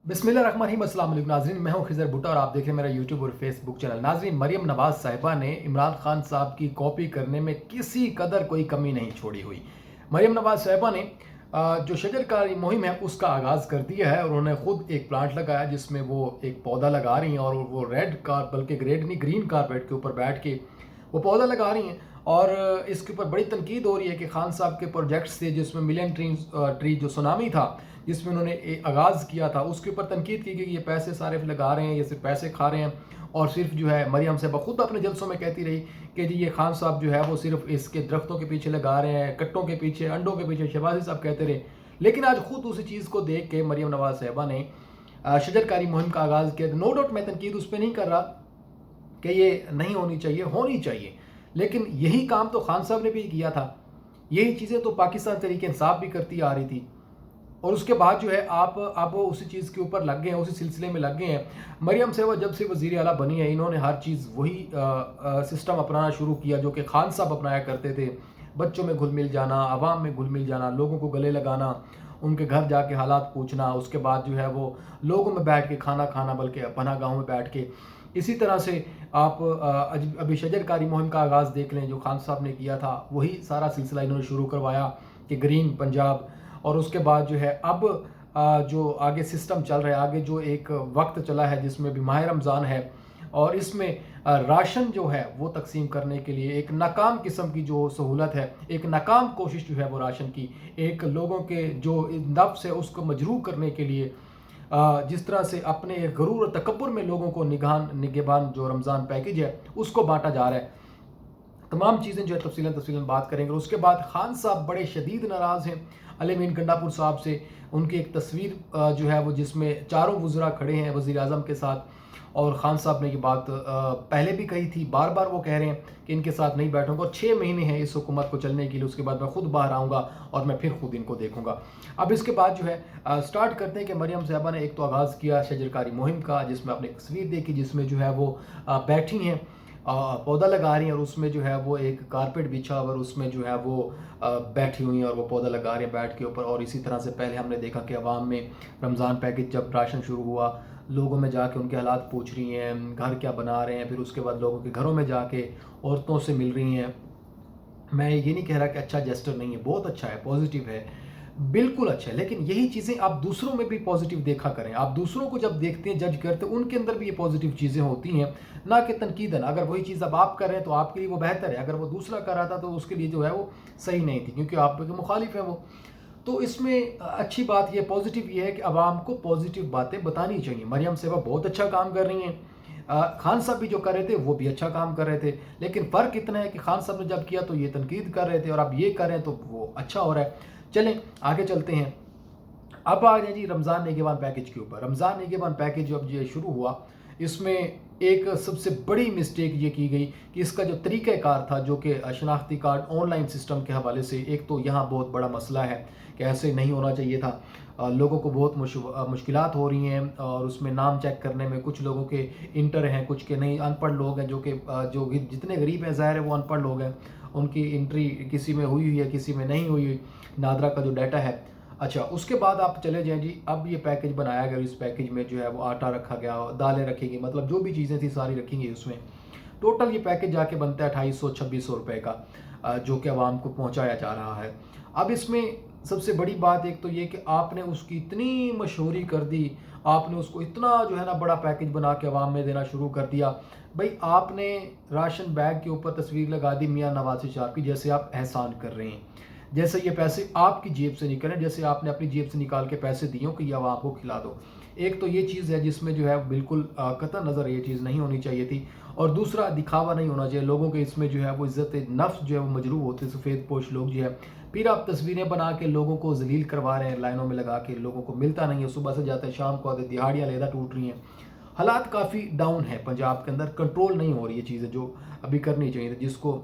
बिस्मिल्लाहिर्रहमानिर्रहीम। अस्सलाम वालेकुम नाज़रीन, मैं हूं खिज़र भुट्टा और आप देख रहे हैं मेरा यूट्यूब और फेसबुक चैनल। नाज़रीन, मरियम नवाज़ साहिबा ने इमरान खान साहब की कॉपी करने में किसी कदर कोई कमी नहीं छोड़ी हुई। मरियम नवाज़ साहिबा ने जो शजरकारी मुहिम है उसका आगाज़ कर दिया है और उन्होंने खुद एक प्लांट लगाया जिसमें वो एक पौधा लगा रही हैं और वो रेड कार बल्कि रेड नहीं ग्रीन कारपेट के ऊपर बैठ के वो पौधा लगा रही हैं। और इसके ऊपर बड़ी तनकीद हो रही है कि खान साहब के प्रोजेक्ट्स थे जिसमें मिलियन ट्री जो सुनामी था जिसमें उन्होंने आगाज़ किया था उसके ऊपर तनकीद की कि ये पैसे सारे लगा रहे हैं, ये सिर्फ पैसे खा रहे हैं। और सिर्फ जो है मरियम साहबा खुद अपने जलसों में कहती रही कि जी ये खान साहब जो है वो सिर्फ इसके दरख्तों के पीछे लगा रहे हैं, कट्टों के पीछे, अंडों के पीछे, शहबाजी साहब कहते रहे। लेकिन आज खुद उसी चीज़ को देख के मरियम नवाज़ साहिबा ने शजरकारी मुहिम का आगाज़ किया। नो डाउट मैं तनकीद उस पर नहीं कर रहा कि ये नहीं होनी चाहिए, होनी चाहिए, लेकिन यही काम तो खान साहब ने भी किया था। यही चीज़ें तो पाकिस्तान तहरीक इंसाफ भी करती आ रही थी और उसके बाद जो है आप अब उसी चीज़ के ऊपर लग गए हैं, उसी सिलसिले में लग गए हैं। मरियम साहिबा जब से वज़ीर आला बनी है इन्होंने हर चीज़ वही सिस्टम अपनाना शुरू किया जो कि खान साहब अपनाया करते थे। बच्चों में घुल मिल जाना, आवाम में घुल मिल जाना, लोगों को गले लगाना, उनके घर जाके हालात पूछना, उसके बाद जो है वो लोगों में बैठ के खाना खाना, बल्कि पनाह गाहों में बैठ के। इसी तरह से आप अभी शजरकारी मुहिम का आगाज़ देख लें जो खान साहब ने किया था, वही सारा सिलसिला इन्होंने शुरू करवाया कि ग्रीन पंजाब। और उसके बाद जो है अब जो आगे सिस्टम चल रहा है, आगे जो एक वक्त चला है जिसमें भी माह रमज़ान है और इसमें राशन जो है वो तकसीम करने के लिए एक नाकाम किस्म की जो सहूलत है, एक नाकाम कोशिश जो है वो राशन की, एक लोगों के जो नफ्स है उसको मजरूह करने के लिए जिस तरह से अपने गरूर और तकब्बुर में लोगों को निगहबान जो रमज़ान पैकेज है उसको बांटा जा रहा है। तमाम चीज़ें जो है तफसीलन बात करेंगे। उसके बाद खान साहब बड़े शदीद नाराज़ हैं अली अमीन गंडापुर साहब से। उनकी एक तस्वीर जो है वो जिसमें चारों वज़रा खड़े हैं वज़ीर आज़म के साथ, और ख़ान साहब ने ये बात पहले भी कही थी, बार बार वो कह रहे हैं कि इनके साथ नहीं बैठूंगा और 6 महीने हैं इस हुकूमत को चलने के लिए, उसके बाद मैं खुद बाहर आऊँगा और मैं फिर खुद इनको देखूंगा। अब इसके बाद जो है स्टार्ट करते हैं कि मरियम साहबा ने एक तो आगाज़ किया शजरकारी मुहिम का जिसमें आपने एक तस्वीर देखी जिसमें जो है वो बैठी हैं, पौधा लगा रही हैं और उसमें जो है वो एक कारपेट बिछा और उसमें जो है वो बैठी हुई हैं और वो पौधा लगा रही हैं बैठ के ऊपर। और इसी तरह से पहले हमने देखा कि अवाम में रमज़ान पैकेज जब राशन शुरू हुआ लोगों में जाके उनके हालात पूछ रही हैं, घर क्या बना रहे हैं, फिर उसके बाद लोगों के घरों में जाके औरतों से मिल रही हैं। मैं ये नहीं कह रहा कि अच्छा जेस्टर नहीं है, बहुत अच्छा है, पॉजिटिव है, बिल्कुल अच्छा है, लेकिन यही चीज़ें आप दूसरों में भी पॉजिटिव देखा करें। आप दूसरों को जब देखते हैं, जज करते हैं, उनके अंदर भी ये पॉजिटिव चीज़ें होती हैं, ना कि तनकीदन। अगर वही चीज़ अब आप कर रहे हैं तो आपके लिए वो बेहतर है, अगर वो दूसरा कर रहा था तो उसके लिए जो है वो सही नहीं थी क्योंकि आपके मुखालिफ है वो। तो इसमें अच्छी बात ये पॉजिटिव ये है कि आवाम को पॉजिटिव बातें बतानी चाहिए। मरियम साहिबा बहुत अच्छा काम कर रही हैं, खान साहब भी जो कर रहे थे वो भी अच्छा काम कर रहे थे, लेकिन फ़र्क इतना है कि खान साहब ने जब किया तो ये तनकीद कर रहे थे और अब ये कर रहे हैं तो वो अच्छा हो रहा है। चलें आगे चलते हैं। अब आ जाए जी रमज़ान निगहबान पैकेज के ऊपर। रमज़ान निगहबान पैकेज जब ये शुरू हुआ इसमें एक सबसे बड़ी मिस्टेक ये की गई कि इसका जो तरीक़ाकार था जो कि शनाख्ती कार्ड ऑनलाइन सिस्टम के हवाले से, एक तो यहाँ बहुत बड़ा मसला है कि ऐसे नहीं होना चाहिए था। लोगों को बहुत मुश्किलात हो रही हैं और उसमें नाम चेक करने में कुछ लोगों के इंटर हैं, कुछ के नहीं, अनपढ़ लोग हैं जो जितने गरीब हैं ज़ाहिर है वो अनपढ़ लोग हैं, उनकी एंट्री किसी में हुई हुई है किसी में नहीं हुई हुई, नादरा का जो डाटा है। अच्छा, उसके बाद आप चले जाएँ जी, अब ये पैकेज बनाया गया, इस पैकेज में जो है वो आटा रखा गया, दालें रखी गई, मतलब जो भी चीज़ें थी सारी रखी गई उसमें। टोटल ये पैकेज जाके बनता है 2800-2600 रुपये का, जो कि आवाम को पहुंचाया जा रहा है। अब इसमें सबसे बड़ी बात एक तो ये कि आपने उसकी इतनी मशहूरी कर दी, आपने उसको इतना जो है ना बड़ा पैकेज बना के आवाम में देना शुरू कर दिया। भाई आपने राशन बैग के ऊपर तस्वीर लगा दी मियाँ नवाज शरीफ की, जैसे आप एहसान कर रहे हैं, जैसे ये पैसे आपकी जेब से निकले, जैसे आपने अपनी जेब से निकाल के पैसे दिए कि ये आवाम को खिला दो। एक तो ये चीज़ है जिसमें जो है बिल्कुल कतई नज़र ये चीज़ नहीं होनी चाहिए थी। और दूसरा दिखावा नहीं होना चाहिए लोगों के, इसमें जो है वो इज़्ज़त नफ्स जो है वो मजरूह होते सफ़ेद पोश लोग जो है। फिर आप तस्वीरें बना के लोगों को जलील करवा रहे हैं, लाइनों में लगा के, लोगों को मिलता नहीं है, सुबह से जाते हैं शाम को आते, दिहाड़ियाँ लहदा टूट रही हैं। हालात काफ़ी डाउन है पंजाब के अंदर, कंट्रोल नहीं हो रही है चीज़ें जो अभी करनी चाहिए थी, जिसको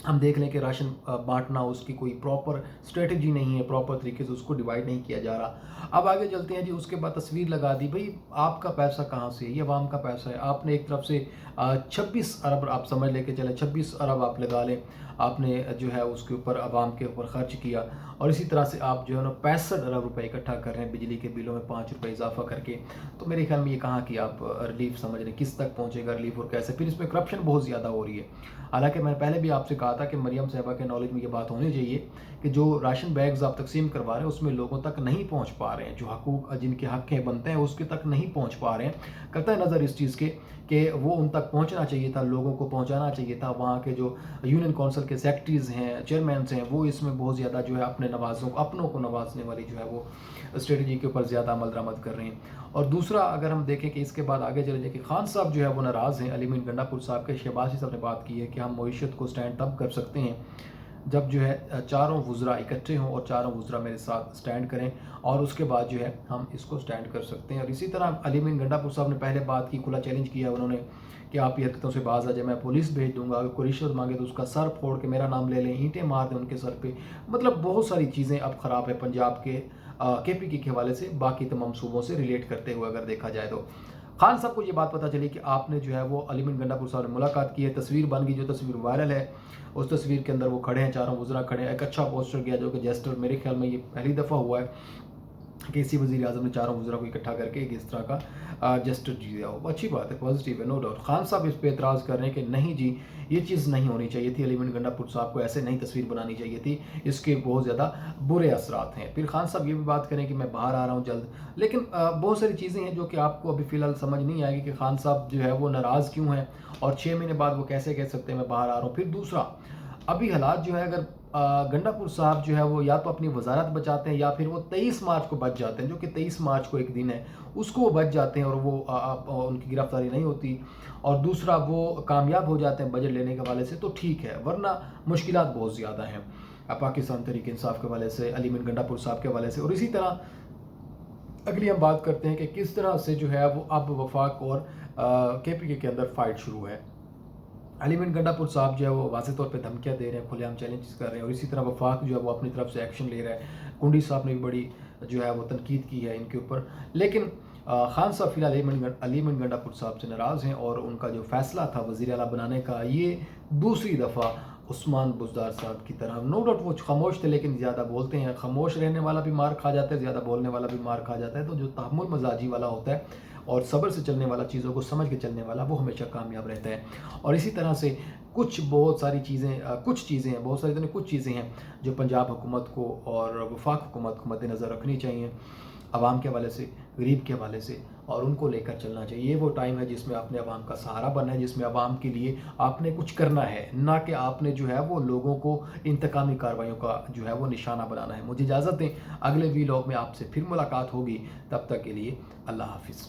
हम देख लें कि राशन बांटना उसकी कोई प्रॉपर स्ट्रेटजी नहीं है, प्रॉपर तरीके से उसको डिवाइड नहीं किया जा रहा। अब आगे चलते हैं जी। उसके बाद तस्वीर लगा दी, भाई आपका पैसा कहाँ से है, ये अवाम का पैसा है। आपने एक तरफ से 26 अरब, आप समझ लेके चले 26 अरब आप लगा लें, آپ نے جو ہے اس کے اوپر عوام کے اوپر خرچ کیا، اور اسی طرح سے آپ جو ہے نا 65 ارب روپے اکٹھا کر رہے ہیں بجلی کے بلوں میں 5 روپے اضافہ کر کے، تو میرے خیال میں یہ کہاں کی آپ ریلیف سمجھ رہے ہیں، کس تک پہنچے گا ریلیف اور کیسے؟ پھر اس میں کرپشن بہت زیادہ ہو رہی ہے۔ حالانکہ میں نے پہلے بھی آپ سے کہا تھا کہ مریم صاحبہ کے نالج میں یہ بات ہونی چاہیے کہ جو راشن بیگز آپ تقسیم کروا رہے ہیں اس میں لوگوں تک نہیں پہنچ پا رہے ہیں، جو حقوق جن کے حق ہیں بنتے ہیں اس کے تک نہیں پہنچ پا رہے ہیں، قطع نظر اس چیز کے کہ وہ ان تک پہنچنا چاہیے تھا، لوگوں کو پہنچانا چاہیے تھا۔ وہاں کے جو یونین کونسل کے سیکرٹریز ہیں، چیئرمینس ہیں، وہ اس میں بہت زیادہ جو ہے اپنوں کو نوازنے والی جو ہے وہ اسٹریٹجی کے اوپر زیادہ عمل درآمد کر رہے ہیں۔ اور دوسرا اگر ہم دیکھیں کہ اس کے بعد آگے چلے جائیں کہ خان صاحب جو ہے وہ ناراض ہیں، علی مین گنڈا پور صاحب کے شہباز صاحب نے بات کی ہے کہ ہم معیشت کو سٹینڈ تب کر سکتے ہیں جب جو ہے چاروں وزراء اکٹھے ہوں اور چاروں وزراء میرے ساتھ سٹینڈ کریں، اور اس کے بعد جو ہے ہم اس کو سٹینڈ کر سکتے ہیں۔ اور اسی طرح علی مین گنڈا پور صاحب نے پہلے بات کی، کھلا چیلنج کیا انہوں نے کہ آپ یہ حرکتوں سے باز آ جائیں، میں پولیس بھیج دوں گا، اگر کوئی رشوت مانگے تو اس کا سر پھوڑ کے میرا نام لے لیں، اینٹیں مار دیں ان کے سر پہ۔ مطلب بہت ساری چیزیں اب خراب ہے پنجاب کے KPK کے حوالے سے، باقی تمام صوبوں سے ریلیٹ کرتے ہوئے اگر دیکھا جائے تو خان صاحب کو یہ بات پتہ چلی کہ آپ نے جو ہے وہ علی مین گنڈا پور صاحب نے ملاقات کی ہے، تصویر بن گئی، جو تصویر وائرل ہے، اس تصویر کے اندر وہ کھڑے ہیں، چاروں وزراء کھڑے ہیں، ایک اچھا پوسٹر کیا جو کہ جسٹر، میرے خیال میں یہ پہلی دفعہ ہوا ہے کہ اسی وزیر اعظم نے چاروں وزراء کو اکٹھا کر کے ایک اس طرح کا جسٹر دیا ہو۔ اچھی بات ہے، پازیٹیو ہے، نو ڈاؤٹ۔ خان صاحب اس پہ اعتراض کر رہے ہیں کہ نہیں جی یہ چیز نہیں ہونی چاہیے تھی، علی مین گنڈا پور صاحب کو ایسے نہیں تصویر بنانی چاہیے تھی، اس کے بہت زیادہ برے اثرات ہیں۔ پھر خان صاحب یہ بھی بات کریں کہ میں باہر آ رہا ہوں جلد، لیکن بہت ساری چیزیں ہیں جو کہ آپ کو ابھی فی الحال سمجھ نہیں آئے گی کہ خان صاحب جو ہے وہ ناراض کیوں ہیں، اور 6 مہینے بعد وہ کیسے کہہ سکتے ہیں میں باہر آ رہا ہوں۔ پھر دوسرا، ابھی حالات جو ہے اگر گنڈا پور صاحب جو ہے وہ یا تو اپنی وزارت بچاتے ہیں یا پھر وہ 23 مارچ کو بچ جاتے ہیں، جو کہ 23 مارچ کو ایک دن ہے، اس کو وہ بچ جاتے ہیں اور وہ ان کی گرفتاری نہیں ہوتی، اور دوسرا وہ کامیاب ہو جاتے ہیں بجٹ لینے کے حوالے سے، تو ٹھیک ہے، ورنہ مشکلات بہت زیادہ ہیں پاکستان تحریک انصاف کے حوالے سے، علی مین گنڈا پور صاحب کے حوالے سے۔ اور اسی طرح اگلی ہم بات کرتے ہیں کہ کس طرح سے جو ہے وہ اب وفاق اور KPK کے اندر فائٹ شروع ہے۔ علی مین گنڈا پور صاحب جو ہے وہ واضح طور پہ دھمکیاں دے رہے ہیں، کھلے عام چیلنجز کر رہے ہیں، اور اسی طرح وفاق جو ہے وہ اپنی طرف سے ایکشن لے رہا ہے۔ کنڈی صاحب نے بھی بڑی جو ہے وہ تنقید کی ہے ان کے اوپر، لیکن خان صاحب فی الحال علی مین گنڈا پور صاحب سے ناراض ہیں، اور ان کا جو فیصلہ تھا وزیر اعلیٰ بنانے کا، یہ دوسری دفعہ عثمان بزدار صاحب کی طرح، نو ڈاؤٹ وہ خاموش تھے لیکن زیادہ بولتے ہیں، خاموش رہنے والا بھی مار کھا جاتا ہے، زیادہ بولنے والا بھی مار کھا جاتا ہے، تو جو تحمل مزاجی والا ہوتا ہے اور صبر سے چلنے والا، چیزوں کو سمجھ کے چلنے والا، وہ ہمیشہ کامیاب رہتا ہے۔ اور اسی طرح سے بہت ساری چیزیں ہیں، بہت ساری کچھ چیزیں ہیں جو پنجاب حکومت کو اور وفاق حکومت کو مد نظر رکھنی چاہیے، عوام کے حوالے سے، غریب کے حوالے سے، اور ان کو لے کر چلنا چاہیے۔ یہ وہ ٹائم ہے جس میں آپ نے عوام کا سہارا بننا ہے، جس میں عوام کے لیے آپ نے کچھ کرنا ہے، نہ کہ آپ نے جو ہے وہ لوگوں کو انتقامی کارروائیوں کا جو ہے وہ نشانہ بنانا ہے۔ مجھے اجازت دیں، اگلے ویلاگ میں آپ سے پھر ملاقات ہوگی، تب تک کے لیے اللہ حافظ۔